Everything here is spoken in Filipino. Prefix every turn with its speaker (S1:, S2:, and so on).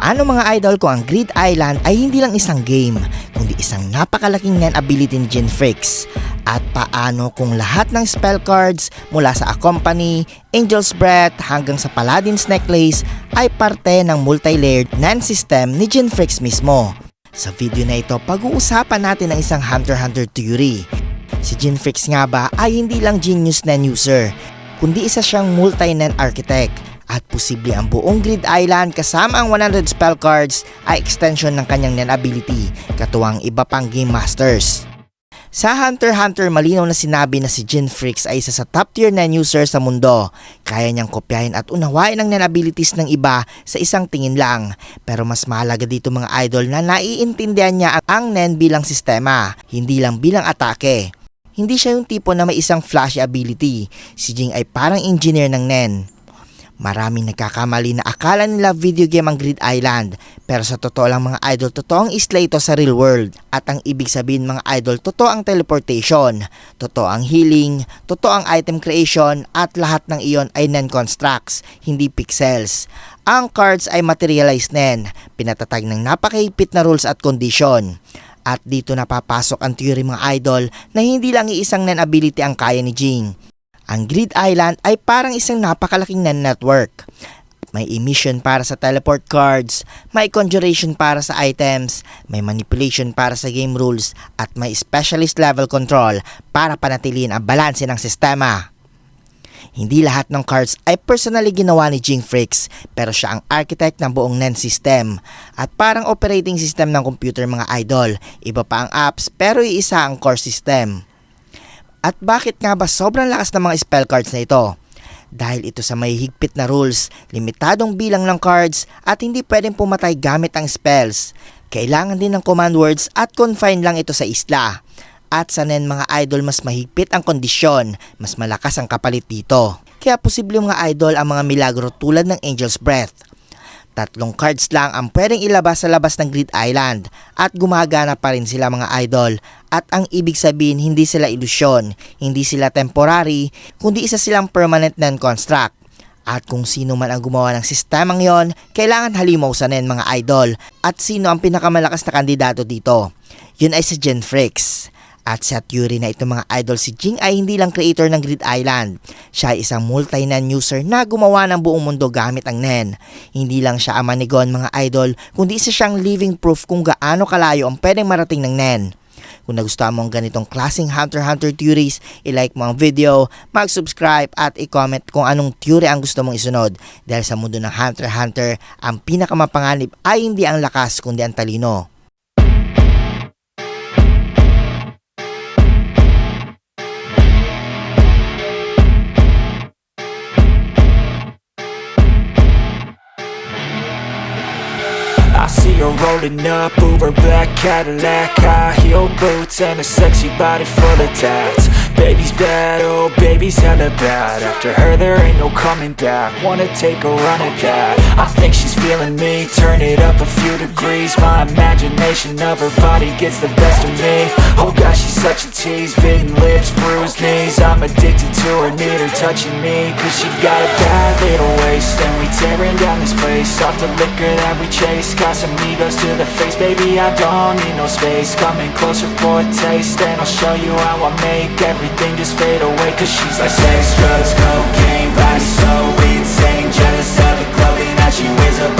S1: Paano mga idol kung ang Grid Island ay hindi lang isang game, kundi isang napakalaking NEN ability ni Genfreaks? At paano kung lahat ng spell cards mula sa Accompany, Angel's Breath hanggang sa Paladin's Necklace ay parte ng multi-layered NEN system ni Genfreaks mismo? Sa video na ito, pag-uusapan natin ang isang Hunter x Hunter theory. Si Genfreaks nga ba ay hindi lang genius NEN user, kundi isa siyang multi-NEN architect. At posible ang buong Grid Island kasama ang 100 spell cards ay extension ng kanyang NEN ability, katuwang iba pang game masters. Sa Hunter x Hunter, malinaw na sinabi na si Genfreaks ay isa sa top tier NEN user sa mundo. Kaya niyang kopyahin at unawain ang NEN abilities ng iba sa isang tingin lang. Pero mas mahalaga dito mga idol na naiintindihan niya ang NEN bilang sistema, hindi lang bilang atake. Hindi siya yung tipo na may isang flashy ability. Si Jing ay parang engineer ng NEN. Maraming nagkakamali na akala nila video game ang Grid Island, pero sa totoo lang mga idol, totoong isla ito sa real world. At ang ibig sabihin mga idol, totoo ang teleportation, totoo ang healing, totoo ang item creation, at lahat ng iyon ay NEN constructs, hindi pixels. Ang cards ay materialized NEN, pinatatag ng napakahigpit na rules at condition. At dito napapasok ang theory mga idol na hindi lang iisang NEN ability ang kaya ni Jing. Ang Grid Island ay parang isang napakalaking NEN network. May emission para sa teleport cards, may conjuration para sa items, may manipulation para sa game rules, at may specialist level control para panatilihin ang balanse ng sistema. Hindi lahat ng cards ay personally ginawa ni Genfreaks, pero siya ang architect ng buong NEN system. At parang operating system ng computer mga idol, iba pa ang apps pero iisa ang core system. At bakit nga ba sobrang lakas ng mga spell cards na ito? Dahil ito sa may higpit na rules, limitadong bilang ng cards at hindi pwedeng pumatay gamit ang spells. Kailangan din ng command words at confined lang ito sa isla. At sa NEN mga idol mas mahigpit ang kondisyon, mas malakas ang kapalit dito. Kaya posible mga idol ang mga milagro tulad ng Angel's Breath. 3 cards lang ang pwedeng ilabas sa labas ng Grid Island at gumagana pa rin sila mga idol. At ang ibig sabihin hindi sila ilusyon, hindi sila temporary, kundi isa silang permanent NEN construct. At kung sino man ang gumawa ng sistemang yon, kailangan halimaw sa NEN mga idol. At sino ang pinakamalakas na kandidato dito? Yun ay si Genfreaks. At sa theory na ito mga idol, si Jing ay hindi lang creator ng Grid Island. Siya ay isang multi-NEN user na gumawa ng buong mundo gamit ang NEN. Hindi lang siya ama ni Gon mga idol, kundi isa siyang living proof kung gaano kalayo ang pwedeng marating ng NEN. Kung nagustuhan mo ang ganitong klaseng Hunter x Hunter theories, i-like mo ang video, mag-subscribe at i-comment kung anong theory ang gusto mong isunod. Dahil sa mundo ng Hunter x Hunter, ang pinakamapanganib ay hindi ang lakas kundi ang talino.
S2: I see her rolling up, Uber black Cadillac, high heel boots and a sexy body full of tats. Baby's bad, oh baby's hella bad. After her there ain't no coming back. Wanna take a run at that. I think she's feeling me, turn it up a few degrees. My imagination of her body gets the best of me. Oh gosh, she's such a tease, bitten lips, bruised knees. I'm addicted to her, need her touching me. Cause she got a bad little waist, and we tearing down this place. Off the liquor that we chase, got some egos to the face. Baby, I don't need no space. Coming closer for a taste, and I'll show you how I make everything just fade away. Cause she's like sex, drugs, cocaine, body so insane. Jealous of the clothing that she wears up